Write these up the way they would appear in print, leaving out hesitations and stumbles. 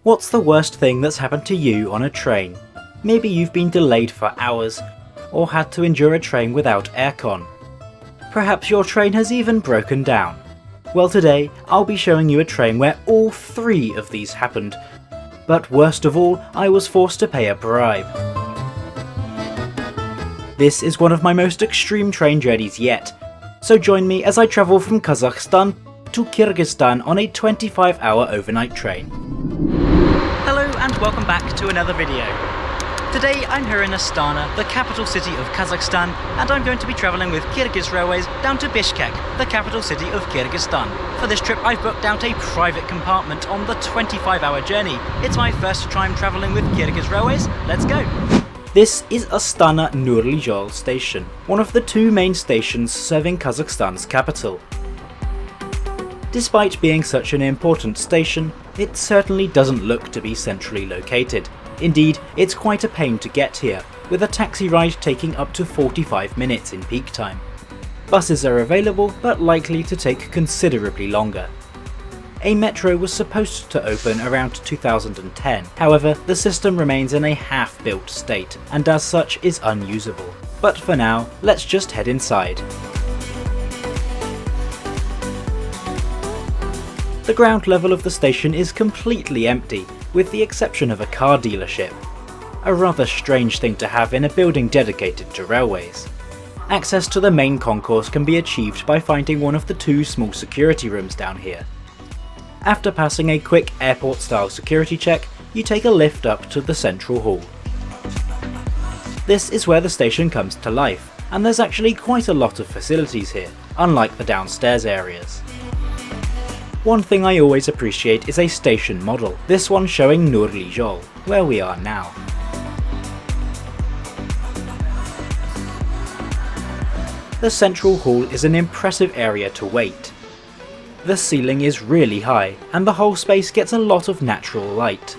What's the worst thing that's happened to you on a train? Maybe you've been delayed for hours, or had to endure a train without aircon. Perhaps your train has even broken down. Well, today I'll be showing you a train where all three of these happened, but worst of all, I was forced to pay a bribe. This is one of my most extreme train journeys yet, so join me as I travel from Kazakhstan to Kyrgyzstan on a 25-hour overnight train. Hello and welcome back to another video. Today I'm here in Astana, the capital city of Kazakhstan, and I'm going to be travelling with Kyrgyz Railways down to Bishkek, the capital city of Kyrgyzstan. For this trip I've booked out a private compartment on the 25-hour journey. It's my first time travelling with Kyrgyz Railways. Let's go! This is Astana-Nurly Zhol station, one of the two main stations serving Kazakhstan's capital. Despite being such an important station, it certainly doesn't look to be centrally located. Indeed, it's quite a pain to get here, with a taxi ride taking up to 45 minutes in peak time. Buses are available, but likely to take considerably longer. A metro was supposed to open around 2010, however the system remains in a half-built state, and as such is unusable. But for now, let's just head inside. The ground level of the station is completely empty, with the exception of a car dealership. A rather strange thing to have in a building dedicated to railways. Access to the main concourse can be achieved by finding one of the two small security rooms down here. After passing a quick airport-style security check, you take a lift up to the central hall. This is where the station comes to life, and there's actually quite a lot of facilities here, unlike the downstairs areas. One thing I always appreciate is a station model, this one showing Nurly Zhol, where we are now. The central hall is an impressive area to wait. The ceiling is really high, and the whole space gets a lot of natural light.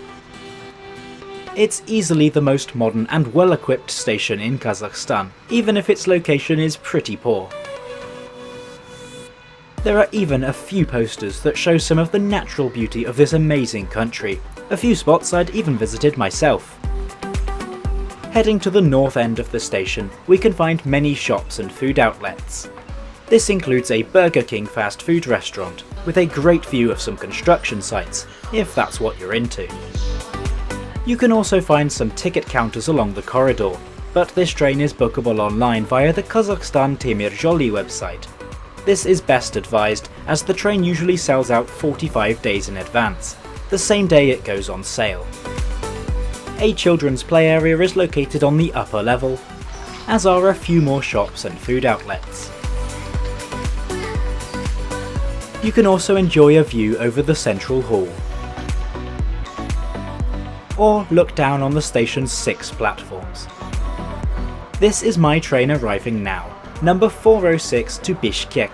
It's easily the most modern and well-equipped station in Kazakhstan, even if its location is pretty poor. There are even a few posters that show some of the natural beauty of this amazing country, a few spots I'd even visited myself. Heading to the north end of the station, we can find many shops and food outlets. This includes a Burger King fast food restaurant, with a great view of some construction sites, if that's what you're into. You can also find some ticket counters along the corridor, but this train is bookable online via the Kazakhstan Temir Joly website. This is best advised, as the train usually sells out 45 days in advance, the same day it goes on sale. A children's play area is located on the upper level, as are a few more shops and food outlets. You can also enjoy a view over the central hall, or look down on the station's 6 platforms. This is my train arriving now, number 406 to Bishkek.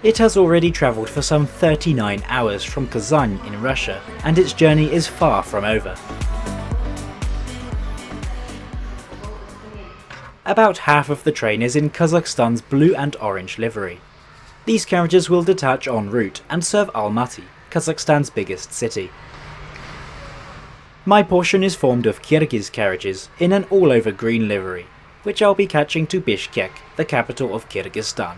It has already travelled for some 39 hours from Kazan in Russia, and its journey is far from over. About half of the train is in Kazakhstan's blue and orange livery. These carriages will detach en route and serve Almaty, Kazakhstan's biggest city. My portion is formed of Kyrgyz carriages in an all-over green livery, which I'll be catching to Bishkek, the capital of Kyrgyzstan.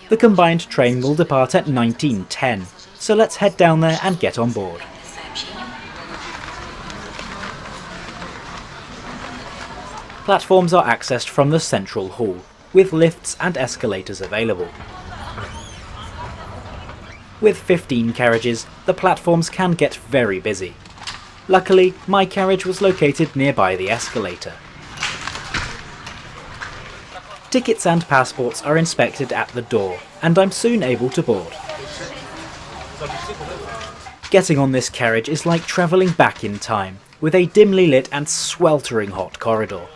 The combined train will depart at 19:10, so let's head down there and get on board. Platforms are accessed from the central hall, with lifts and escalators available. With 15 carriages, the platforms can get very busy. Luckily, my carriage was located nearby the escalator. Tickets and passports are inspected at the door, and I'm soon able to board. Getting on this carriage is like travelling back in time, with a dimly lit and sweltering hot corridor.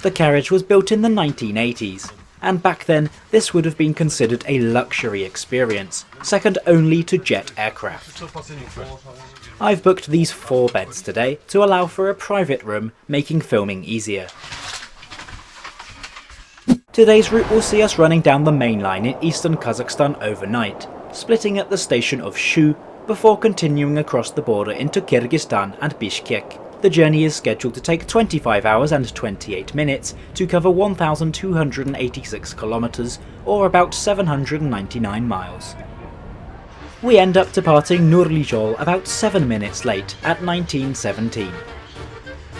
The carriage was built in the 1980s, and back then this would have been considered a luxury experience, second only to jet aircraft. I've booked these 4 beds today to allow for a private room, making filming easier. Today's route will see us running down the main line in eastern Kazakhstan overnight, splitting at the station of Shu before continuing across the border into Kyrgyzstan and Bishkek. The journey is scheduled to take 25 hours and 28 minutes to cover 1,286 kilometres, or about 799 miles. We end up departing Nurly about 7 minutes late at 19:17.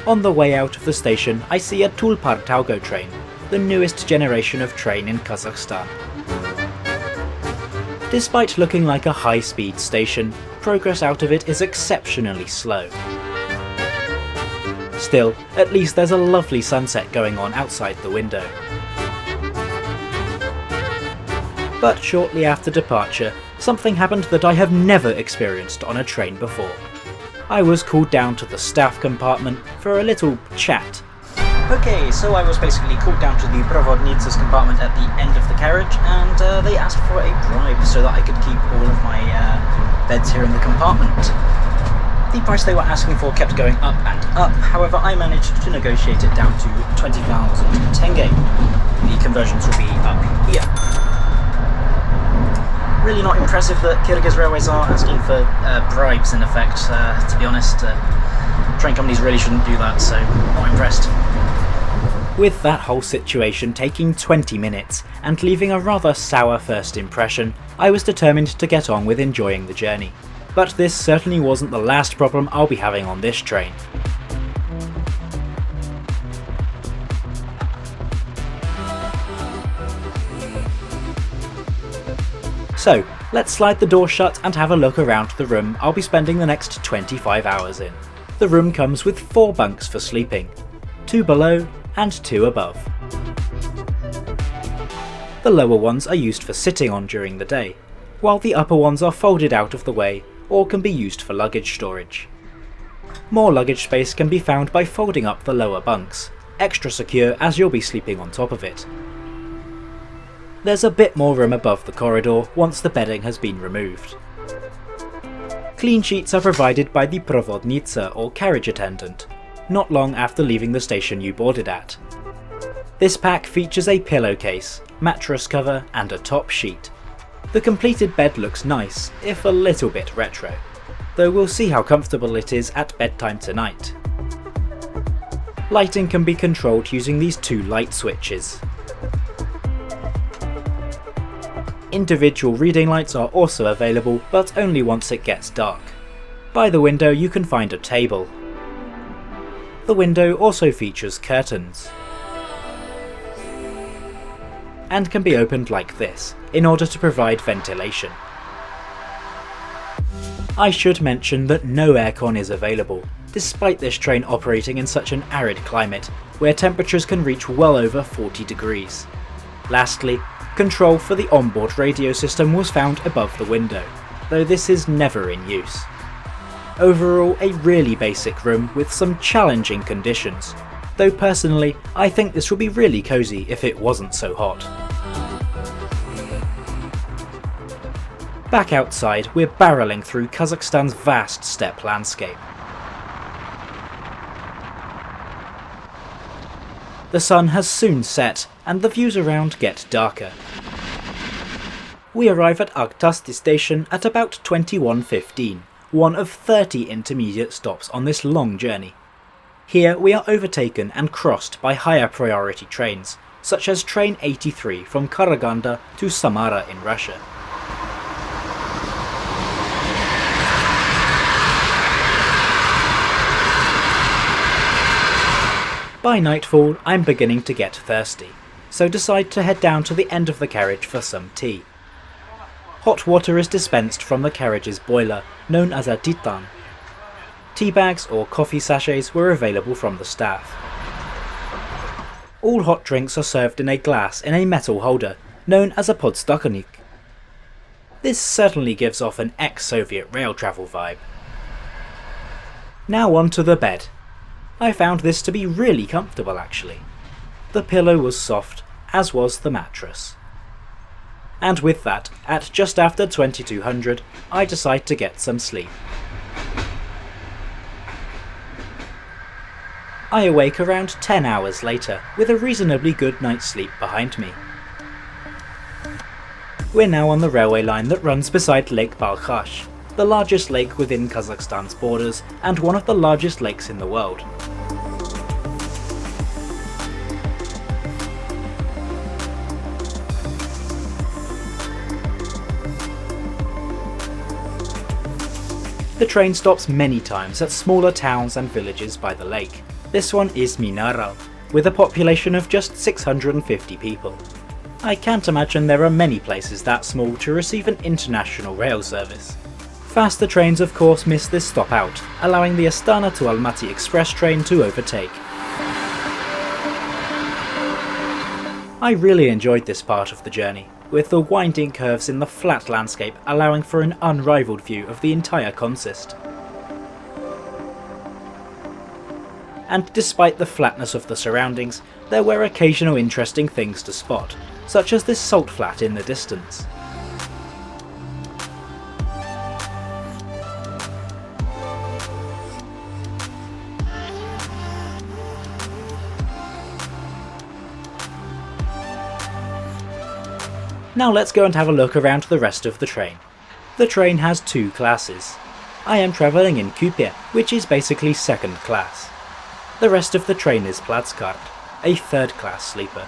On the way out of the station, I see a Tulpar-Taugo train, the newest generation of train in Kazakhstan. Despite looking like a high-speed station, progress out of it is exceptionally slow. Still, at least there's a lovely sunset going on outside the window. But shortly after departure, something happened that I have never experienced on a train before. I was called down to the staff compartment for a little chat. Okay, so I was basically called down to the Provodnitsa's compartment at the end of the carriage, and they asked for a bribe so that I could keep all of my beds here in the compartment. The price they were asking for kept going up and up, however I managed to negotiate it down to 20,000 tenge. The conversions will be up here. Really not impressive that Kyrgyz Railways are asking for bribes in effect, to be honest. Train companies really shouldn't do that, so not impressed. With that whole situation taking 20 minutes and leaving a rather sour first impression, I was determined to get on with enjoying the journey. But this certainly wasn't the last problem I'll be having on this train. So, let's slide the door shut and have a look around the room I'll be spending the next 25 hours in. The room comes with 4 bunks for sleeping, 2 below and 2 above. The lower ones are used for sitting on during the day, while the upper ones are folded out of the way or can be used for luggage storage. More luggage space can be found by folding up the lower bunks, extra secure as you'll be sleeping on top of it. There's a bit more room above the corridor once the bedding has been removed. Clean sheets are provided by the Provodnitsa or carriage attendant, not long after leaving the station you boarded at. This pack features a pillowcase, mattress cover and a top sheet. The completed bed looks nice, if a little bit retro, though we'll see how comfortable it is at bedtime tonight. Lighting can be controlled using these 2 light switches. Individual reading lights are also available, but only once it gets dark. By the window you can find a table. The window also features curtains, and can be opened like this, in order to provide ventilation. I should mention that no aircon is available, despite this train operating in such an arid climate, where temperatures can reach well over 40 degrees. Lastly, control for the onboard radio system was found above the window, though this is never in use. Overall, a really basic room with some challenging conditions, though personally I think this would be really cosy if it wasn't so hot. Back outside, we're barreling through Kazakhstan's vast steppe landscape. The sun has soon set, and the views around get darker. We arrive at Agtasti station at about 21:15, one of 30 intermediate stops on this long journey. Here we are overtaken and crossed by higher priority trains, such as train 83 from Karaganda to Samara in Russia. By nightfall, I'm beginning to get thirsty, so decide to head down to the end of the carriage for some tea. Hot water is dispensed from the carriage's boiler, known as a titan. Tea bags or coffee sachets were available from the staff. All hot drinks are served in a glass in a metal holder, known as a podstokonik. This certainly gives off an ex-Soviet rail travel vibe. Now on to the bed. I found this to be really comfortable actually. The pillow was soft, as was the mattress. And with that, at just after 2200, I decide to get some sleep. I awake around 10 hours later, with a reasonably good night's sleep behind me. We're now on the railway line that runs beside Lake Balkhash, the largest lake within Kazakhstan's borders and one of the largest lakes in the world. The train stops many times at smaller towns and villages by the lake. This one is Minaral, with a population of just 650 people. I can't imagine there are many places that small to receive an international rail service. Faster trains of course miss this stop out, allowing the Astana to Almaty express train to overtake. I really enjoyed this part of the journey, with the winding curves in the flat landscape allowing for an unrivaled view of the entire consist. And despite the flatness of the surroundings, there were occasional interesting things to spot, such as this salt flat in the distance. Now let's go and have a look around the rest of the train. The train has two classes. I am travelling in Kupe, which is basically second class. The rest of the train is Platskart, a third class sleeper.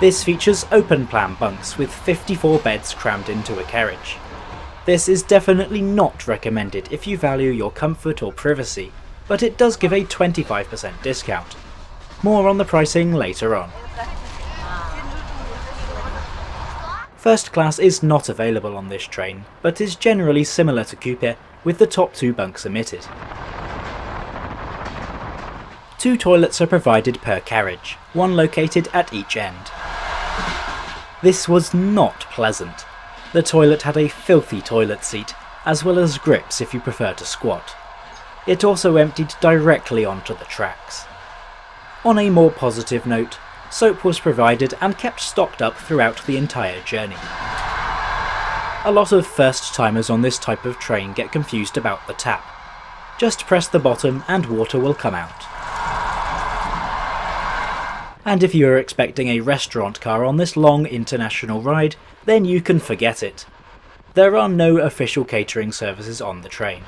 This features open plan bunks with 54 beds crammed into a carriage. This is definitely not recommended if you value your comfort or privacy, but it does give a 25% discount. More on the pricing later on. First class is not available on this train, but is generally similar to Kupe, with the top two bunks omitted. Two toilets are provided per carriage, one located at each end. This was not pleasant. The toilet had a filthy toilet seat, as well as grips if you prefer to squat. It also emptied directly onto the tracks. On a more positive note, soap was provided and kept stocked up throughout the entire journey. A lot of first timers on this type of train get confused about the tap. Just press the bottom and water will come out. And if you are expecting a restaurant car on this long international ride, then you can forget it. There are no official catering services on the train.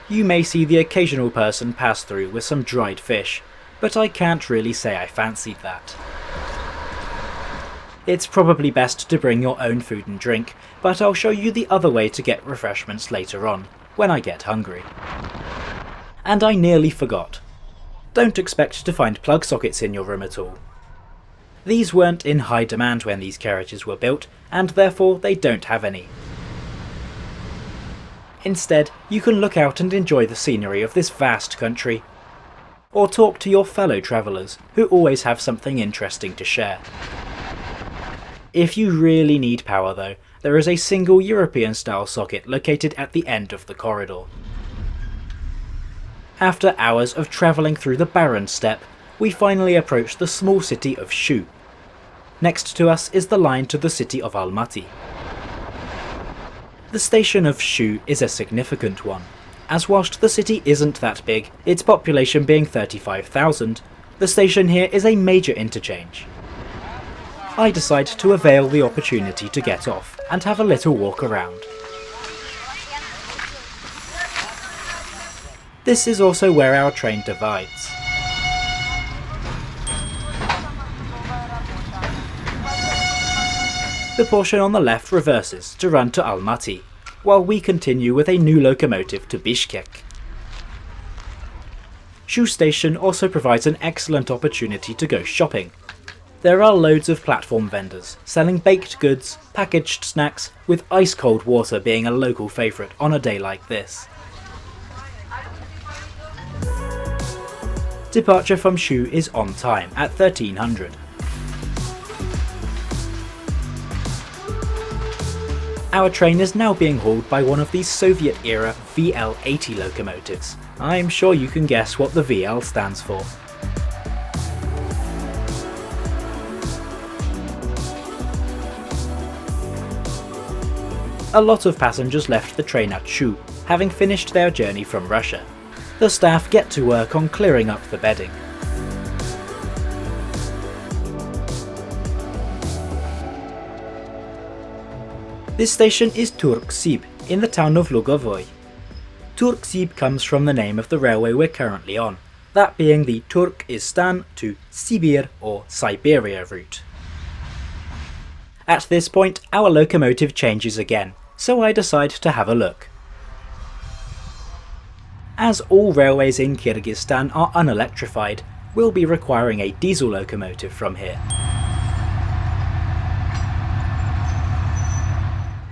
You may see the occasional person pass through with some dried fish, but I can't really say I fancied that. It's probably best to bring your own food and drink, but I'll show you the other way to get refreshments later on, when I get hungry. And I nearly forgot. Don't expect to find plug sockets in your room at all. These weren't in high demand when these carriages were built, and therefore they don't have any. Instead, you can look out and enjoy the scenery of this vast country, or talk to your fellow travellers, who always have something interesting to share. If you really need power though, there is a single European-style socket located at the end of the corridor. After hours of travelling through the barren steppe, we finally approach the small city of Shu. Next to us is the line to the city of Almaty. The station of Shu is a significant one, as whilst the city isn't that big, its population being 35,000, the station here is a major interchange. I decide to avail the opportunity to get off and have a little walk around. This is also where our train divides. The portion on the left reverses to run to Almaty, while we continue with a new locomotive to Bishkek. Shu Station also provides an excellent opportunity to go shopping. There are loads of platform vendors selling baked goods, packaged snacks, with ice-cold water being a local favourite on a day like this. Departure from Shu is on time at 1300. Our train is now being hauled by one of these Soviet-era VL-80 locomotives. I'm sure you can guess what the VL stands for. A lot of passengers left the train at Shu, having finished their journey from Russia. The staff get to work on clearing up the bedding. This station is Turksib, in the town of Lugovoy. Turksib comes from the name of the railway we're currently on, that being the Kyrgyzstan to Sibir or Siberia route. At this point, our locomotive changes again, so I decide to have a look. As all railways in Kyrgyzstan are unelectrified, we'll be requiring a diesel locomotive from here.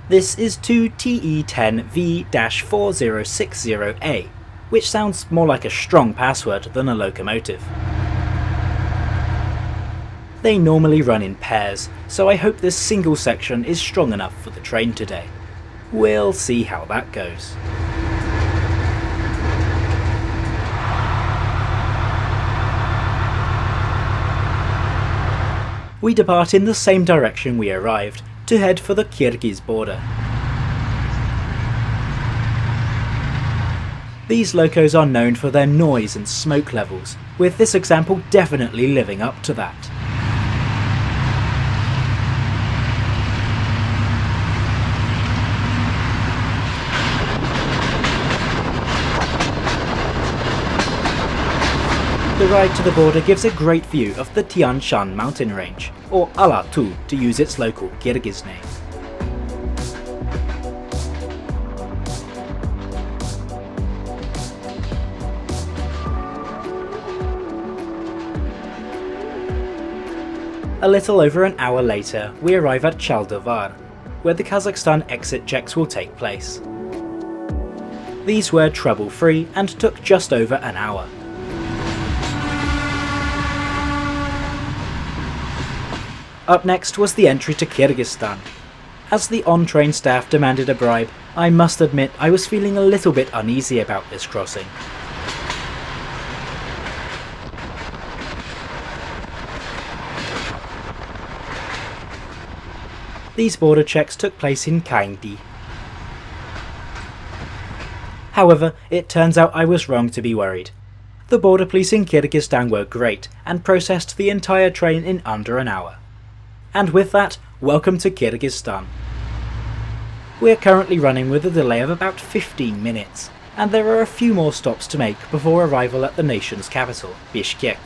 This is 2TE10V-4060A, which sounds more like a strong password than a locomotive. They normally run in pairs, so I hope this single section is strong enough for the train today. We'll see how that goes. We depart in the same direction we arrived, to head for the Kyrgyz border. These locos are known for their noise and smoke levels, with this example definitely living up to that. The ride to the border gives a great view of the Tian Shan mountain range, or Alatu to use its local Kyrgyz name. A little over an hour later, we arrive at Chaldivar, where the Kazakhstan exit checks will take place. These were trouble-free and took just over an hour. Up next was the entry to Kyrgyzstan. As the on-train staff demanded a bribe, I must admit I was feeling a little bit uneasy about this crossing. These border checks took place in Kaindi. However, it turns out I was wrong to be worried. The border police in Kyrgyzstan were great and processed the entire train in under an hour. And with that, welcome to Kyrgyzstan. We're currently running with a delay of about 15 minutes, and there are a few more stops to make before arrival at the nation's capital, Bishkek.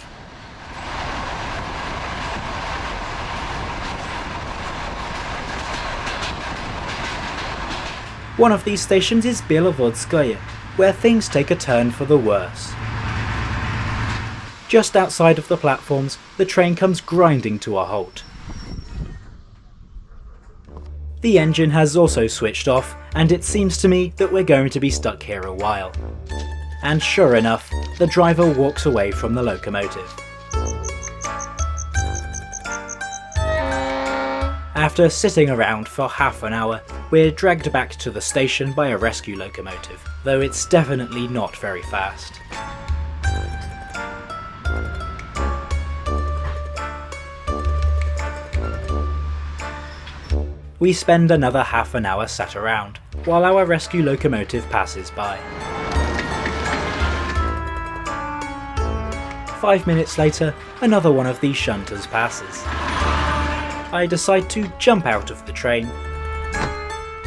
One of these stations is Belovodskaya, where things take a turn for the worse. Just outside of the platforms, the train comes grinding to a halt. The engine has also switched off, and it seems to me that we're going to be stuck here a while. And sure enough, the driver walks away from the locomotive. After sitting around for half an hour, we're dragged back to the station by a rescue locomotive, though it's definitely not very fast. We spend another half an hour sat around, while our rescue locomotive passes by. 5 minutes later, another one of these shunters passes. I decide to jump out of the train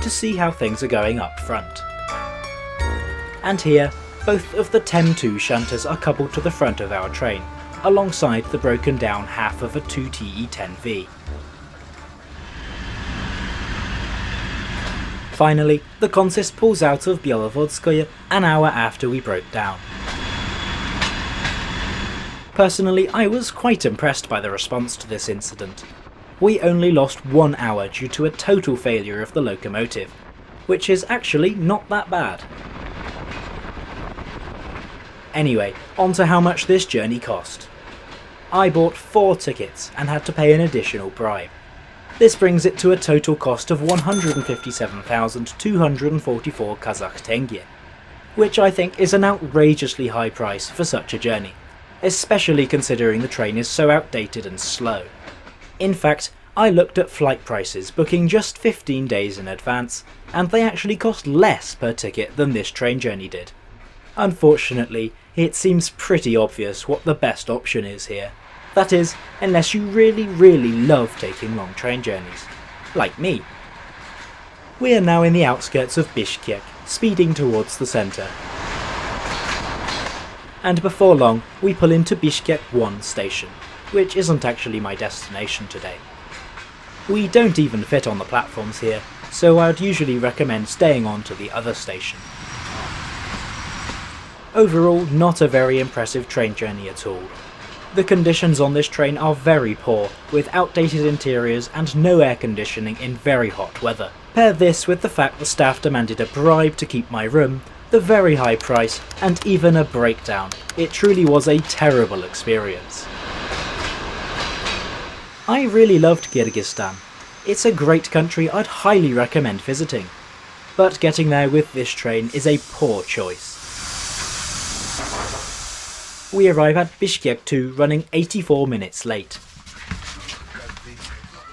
to see how things are going up front. And here, both of the TEM2 shunters are coupled to the front of our train, alongside the broken down half of a 2TE10V. Finally, the consist pulls out of Belovodskaya an hour after we broke down. Personally, I was quite impressed by the response to this incident. We only lost 1 hour due to a total failure of the locomotive, which is actually not that bad. Anyway, on to how much this journey cost. I bought 4 tickets and had to pay an additional bribe. This brings it to a total cost of 157,244 Kazakh tenge, which I think is an outrageously high price for such a journey, especially considering the train is so outdated and slow. In fact, I looked at flight prices booking just 15 days in advance, and they actually cost less per ticket than this train journey did. Unfortunately, it seems pretty obvious what the best option is here. That is, unless you really love taking long train journeys. Like me. We are now in the outskirts of Bishkek, speeding towards the centre. And before long, we pull into Bishkek 1 station, which isn't actually my destination today. We don't even fit on the platforms here, so I'd usually recommend staying on to the other station. Overall, not a very impressive train journey at all. The conditions on this train are very poor, with outdated interiors and no air conditioning in very hot weather. Pair this with the fact the staff demanded a bribe to keep my room, the very high price, and even a breakdown. It truly was a terrible experience. I really loved Kyrgyzstan. It's a great country I'd highly recommend visiting. But getting there with this train is a poor choice. We arrive at Bishkek 2 running 84 minutes late.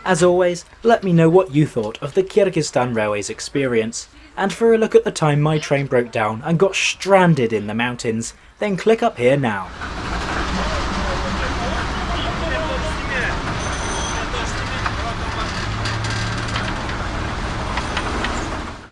As always, let me know what you thought of the Kyrgyzstan Railways experience, and for a look at the time my train broke down and got stranded in the mountains, then click up here now.